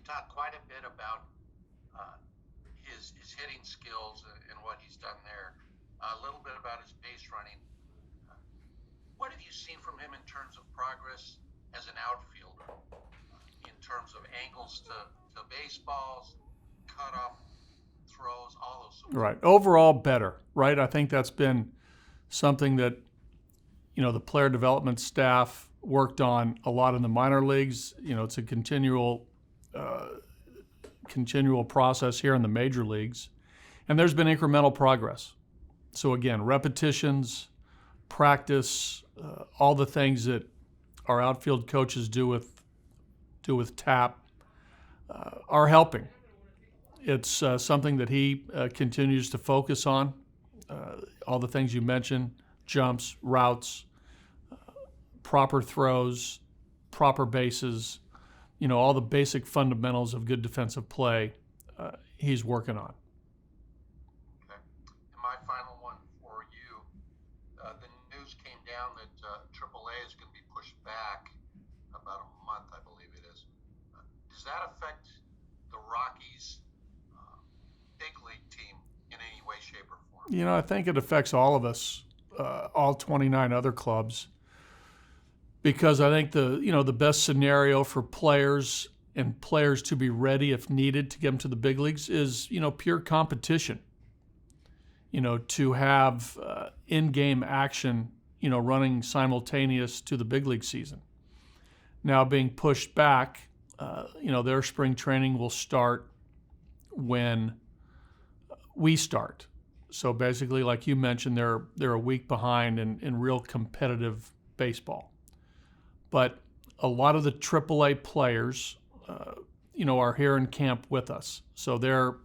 talked quite a bit about his hitting skills and what he's done there. A little bit about his base running. What have you seen from him in terms of progress as an outfielder, in terms of angles to baseballs, cutoff throws, all those sorts Right. Overall, better, right? I think that's been something that, the player development staff worked on a lot in the minor leagues. It's a continual process here in the major leagues. And there's been incremental progress. So again, repetitions, practice, all the things that our outfield coaches do with Tap are helping. It's something that he continues to focus on. All the things you mentioned, jumps, routes, proper throws, proper bases, all the basic fundamentals of good defensive play, he's working on. Okay. And my final one for you, the news came down that AAA is going to be pushed back about a month, I believe it is. Does that affect the Rockies' big league team in any way, shape, or form? I think it affects all of us, all 29 other clubs, because I think the best scenario for players to be ready if needed to get them to the big leagues is pure competition. To have in-game action running simultaneous to the big league season. Now being pushed back, their spring training will start when we start. So basically, like you mentioned, they're a week behind in real competitive baseball. But a lot of the AAA players, are here in camp with us. So they're,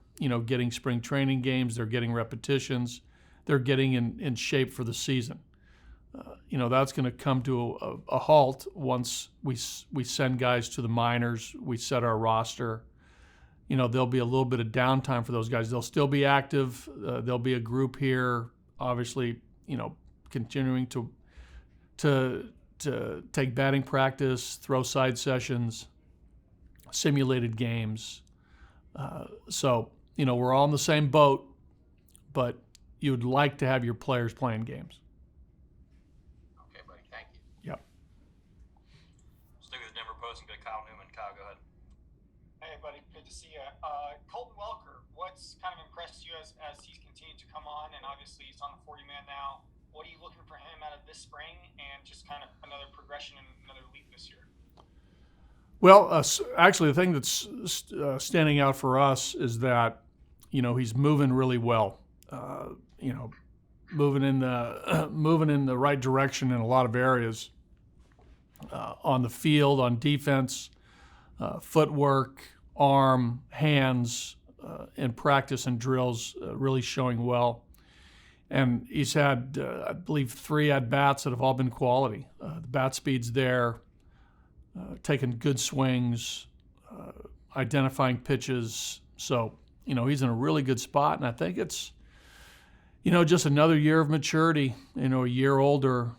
getting spring training games, they're getting repetitions, they're getting in shape for the season. That's going to come to a halt once we send guys to the minors, we set our roster. There'll be a little bit of downtime for those guys. They'll still be active. There'll be a group here, obviously, continuing to take batting practice, throw side sessions, simulated games. So, we're all in the same boat, but you'd like to have your players playing games. Okay, buddy. Thank you. Yep. Stick with the Denver Post and go to Kyle Newman. Kyle, go ahead. Hey, buddy. Good to see you. Colton Welker, what's kind of impressed you as he's continued to come on, and obviously he's on the 40-man now. What are you looking for him out of this spring and just kind of another progression and another leap this year? Well, actually, the thing that's standing out for us is that, he's moving really well. Moving in the right direction in a lot of areas. On the field, on defense, footwork, arm, hands, in practice and drills, really showing well. And he's had, I believe, 3 at-bats that have all been quality. The bat speed's there, taking good swings, identifying pitches. So, he's in a really good spot. And I think it's, just another year of maturity, a year older,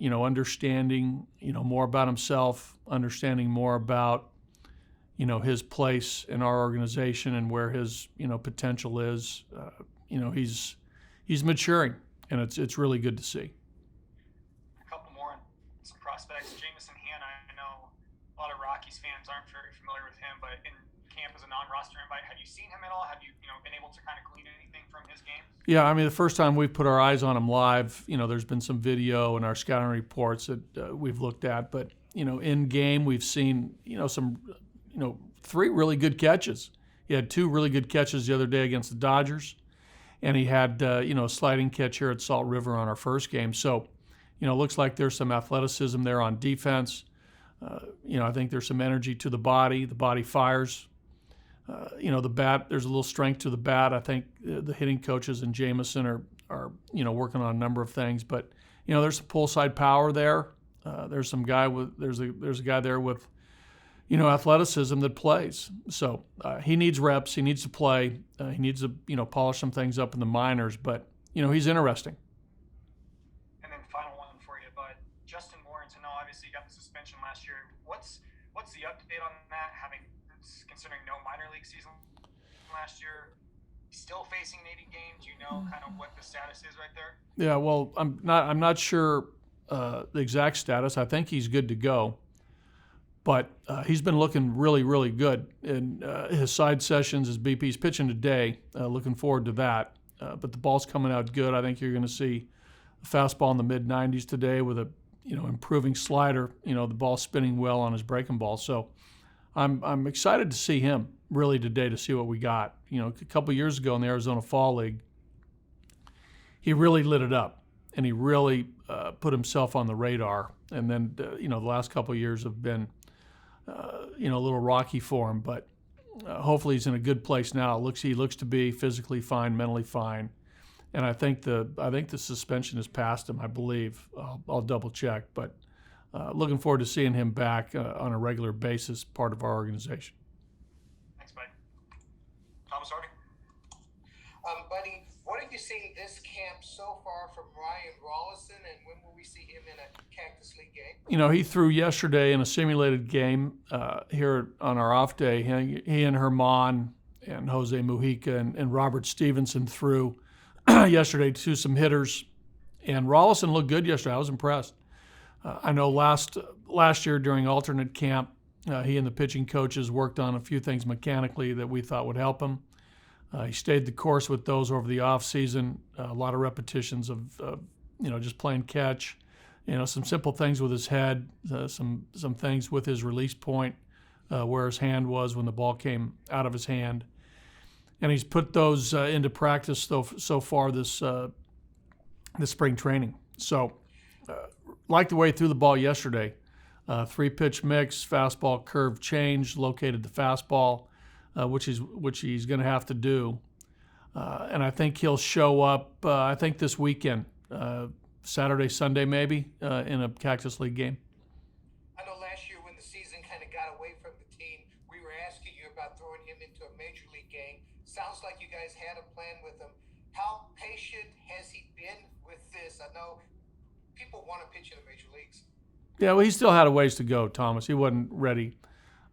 understanding, more about himself, understanding more about, his place in our organization and where his, potential is. He's maturing, and it's really good to see. A couple more and some prospects. Jamison Hanna, I know a lot of Rockies fans aren't very familiar with him, but in camp as a non-roster invite, have you seen him at all? Have you, been able to kind of glean anything from his game? Yeah, I mean, the first time we've put our eyes on him live, there's been some video in our scouting reports that we've looked at, but, in game we've seen, some, 3 really good catches. He had 2 really good catches the other day against the Dodgers. And he had, a sliding catch here at Salt River on our first game. So, it looks like there's some athleticism there on defense. I think there's some energy to the body. The body fires. The bat, there's a little strength to the bat. I think the hitting coaches and Jamison are working on a number of things. But, there's some pull side power there. There's a guy there with, athleticism that plays. So he needs reps. He needs to play. He needs to, polish some things up in the minors. But, he's interesting. And then final one for you, but Justin Lawrence, I know obviously you got the suspension last year. What's the update on that? Having considering no minor league season last year. He's still facing 80 games. You know kind of what the status is right there? Yeah, well, I'm not sure the exact status. I think he's good to go, but he's been looking really, really good in his side sessions. His BP's pitching today. Looking forward to that. But the ball's coming out good. I think you're going to see a fastball in the mid 90s today with a improving slider. The ball spinning well on his breaking ball. So I'm excited to see him really today to see what we got. A couple years ago in the Arizona Fall League, he really lit it up, and he really put himself on the radar. And then, the last couple of years have been, a little rocky for him. But hopefully he's in a good place now. He looks to be physically fine, mentally fine. And I think the suspension has passed him, I believe. I'll double check. But looking forward to seeing him back on a regular basis, part of our organization. Thanks, buddy. Thomas Hardy. Buddy, what have you seen this camp so far from Ryan Rollison, and when will we see him in a Cactus League game? He threw yesterday in a simulated game here on our off day. He and Herman and Jose Mujica and Robert Stevenson threw yesterday to some hitters, and Rollison looked good yesterday. I was impressed. I know last year during alternate camp, he and the pitching coaches worked on a few things mechanically that we thought would help him. He stayed the course with those over the off season. A lot of repetitions of just playing catch. Some simple things with his head, some things with his release point, where his hand was when the ball came out of his hand, and he's put those into practice so far this spring training. So, like the way he threw the ball yesterday, 3-pitch mix, fastball curve change, located the fastball, which he's going to have to do, and I think he'll show up. I think this weekend. Saturday, Sunday, maybe, in a Cactus League game. I know last year when the season kind of got away from the team, we were asking you about throwing him into a major league game. Sounds like you guys had a plan with him. How patient has he been with this? I know people want to pitch in the major leagues. Yeah, well, he still had a ways to go, Thomas. He wasn't ready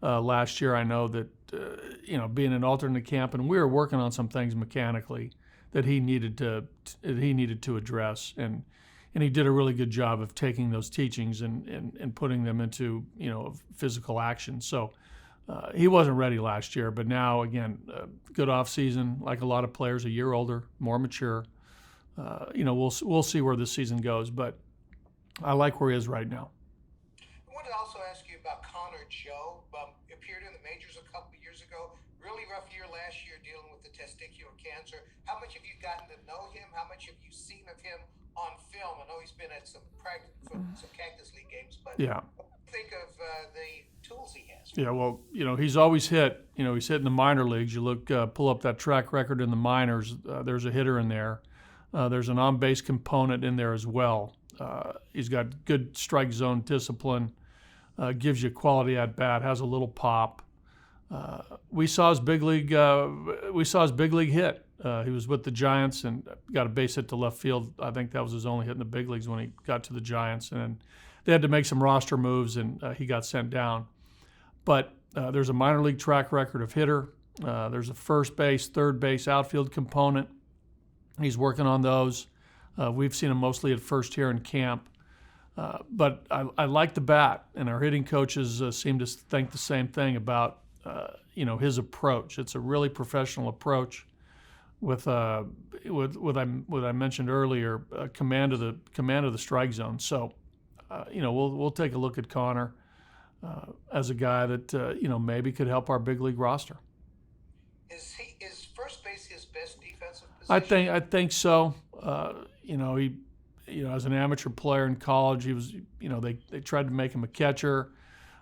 last year. I know that, being an alternate camp, and we were working on some things mechanically that he needed to address, and he did a really good job of taking those teachings and putting them into physical action. So he wasn't ready last year, but now again, good off season. Like a lot of players, a year older, more mature. We'll see where this season goes, but I like where he is right now. I wanted to also ask you about Connor Joe. Appeared in the majors a couple of years ago. Really rough year last year dealing with the testicular cancer. How much have you gotten to know him? How much have you seen of him on film? I know he's been at some Cactus League games, but Yeah. what do you think of the tools he has? Yeah, well, he's always hit. He's hit in the minor leagues. You pull up that track record in the minors. There's a hitter in there. There's an on-base component in there as well. He's got good strike zone discipline. Gives you quality at bat. Has a little pop. We saw his big league. Hit. He was with the Giants and got a base hit to left field. I think that was his only hit in the big leagues when he got to the Giants, and they had to make some roster moves, and he got sent down. But there's a minor league track record of hitter. There's a first base, third base, outfield component. He's working on those. We've seen him mostly at first here in camp. But I like the bat, and our hitting coaches seem to think the same thing about his approach. It's a really professional approach with what I mentioned earlier, command of the strike zone. So we'll take a look at Connor as a guy that maybe could help our big league roster. Is first base his best defensive position? I think so. He as an amateur player in college, he was, they tried to make him a catcher.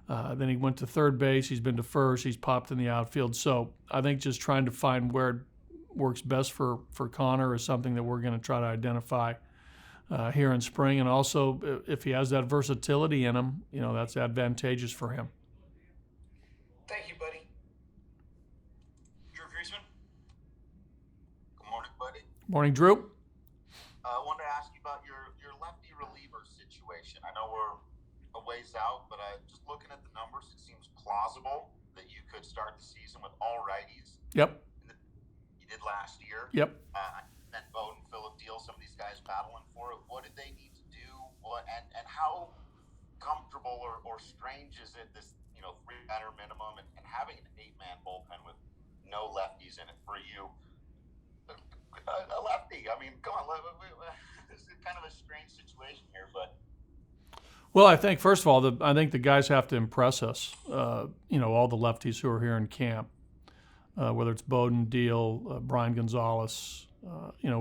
Then he went to third base. He's been to first. He's popped in the outfield. So I think just trying to find where it works best for Connor is something that we're going to try to identify here in spring. And also, if he has that versatility in him, that's advantageous for him. Thank you, buddy. Drew Friesman. Good morning, buddy. Morning, Drew. I wanted to ask you about your lefty reliever situation. I know we're a ways out, but just looking at the numbers, it seems plausible that you could start the season with all righties. Yep. You did last year. Yep. And Bowden, Phillip Deal, some of these guys battling for it. What did they need to do? And how comfortable or strange is it, this 3-batter minimum and having an 8-man bullpen with no lefties in it for you? A lefty. I mean, come on. This is kind of a strange situation here, but. Well, I think first of all, I think the guys have to impress us. All the lefties who are here in camp, whether it's Bowden, Deal, Brian Gonzalez. We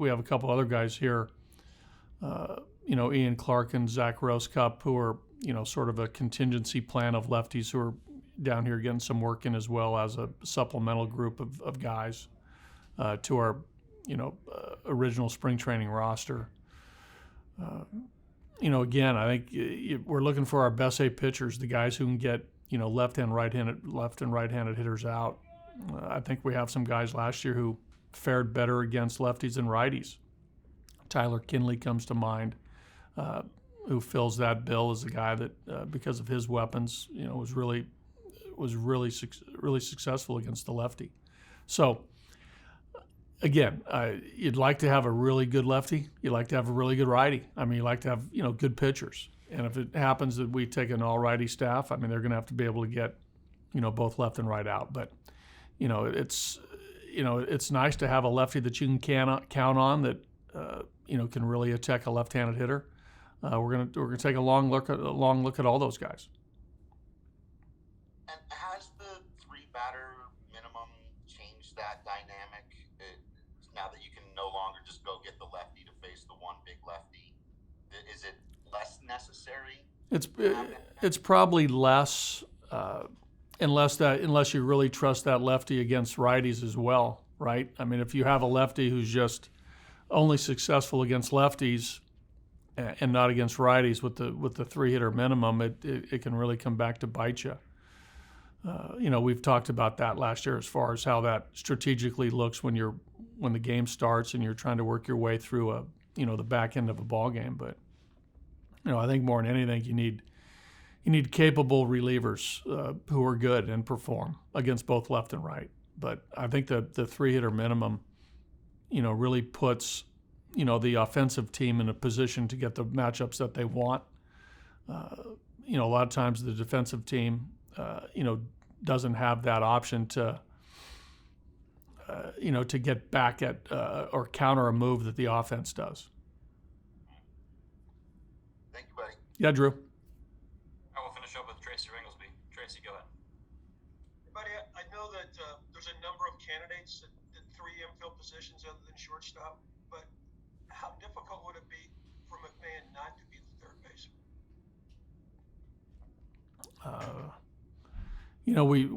have a couple other guys here. Ian Clark and Zach Rosecup, who are sort of a contingency plan of lefties who are down here getting some work in, as well as a supplemental group of guys to our original spring training roster. Again, I think we're looking for our best 8 pitchers, the guys who can get left and right-handed hitters out. I think we have some guys last year who fared better against lefties than righties. Tyler Kinley comes to mind, who fills that bill as a guy that, because of his weapons, was really successful against the lefty. So, again, you'd like to have a really good lefty. You'd like to have a really good righty. I mean, you'd like to have good pitchers. And if it happens that we take an all-righty staff, I mean, they're going to have to be able to get both left and right out. But it's nice to have a lefty that you can count on that can really attack a left-handed hitter. We're gonna take a long look at all those guys. And has the 3-batter minimum changed that dynamic? Now that you can no longer just go get the lefty to face the one big lefty, is it less necessary? It's probably less, unless you really trust that lefty against righties as well, right? I mean, if you have a lefty who's just only successful against lefties and not against righties with the 3-hitter minimum, it can really come back to bite you. We've talked about that last year as far as how that strategically looks when the game starts and you're trying to work your way through the back end of a ball game. But I think more than anything, you need capable relievers who are good and perform against both left and right. But I think the 3-hitter minimum, really puts the offensive team in a position to get the matchups that they want. A lot of times the defensive team, doesn't have that option to get back at or counter a move that the offense does. Thank you, buddy. Yeah, Drew. I will finish up with Tracy Ringlesby. Tracy, go ahead. Buddy, I know that there's a number of candidates at 3 infield positions other than shortstop, but how difficult would it be for McMahon not to be the third baseman?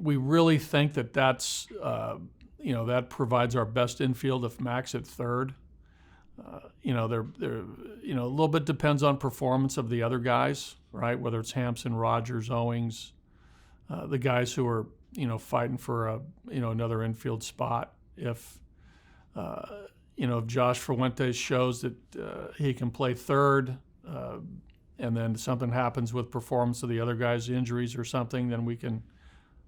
We really think that's that provides our best infield if Mac's at third. They're a little bit depends on performance of the other guys, right? Whether it's Hampson, Rogers, Owings, the guys who are fighting for another infield spot. If Josh Fuentes shows that he can play third, and then something happens with performance of the other guys, injuries or something, then we can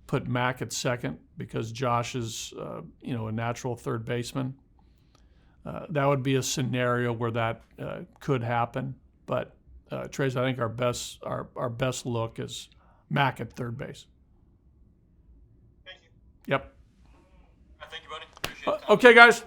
put Mac at second because Josh is a natural third baseman. That would be a scenario where that could happen. But Trace, I think our best look is Mac at third base. Thank you. Yep. Thank you, buddy. Appreciate it. Okay, guys.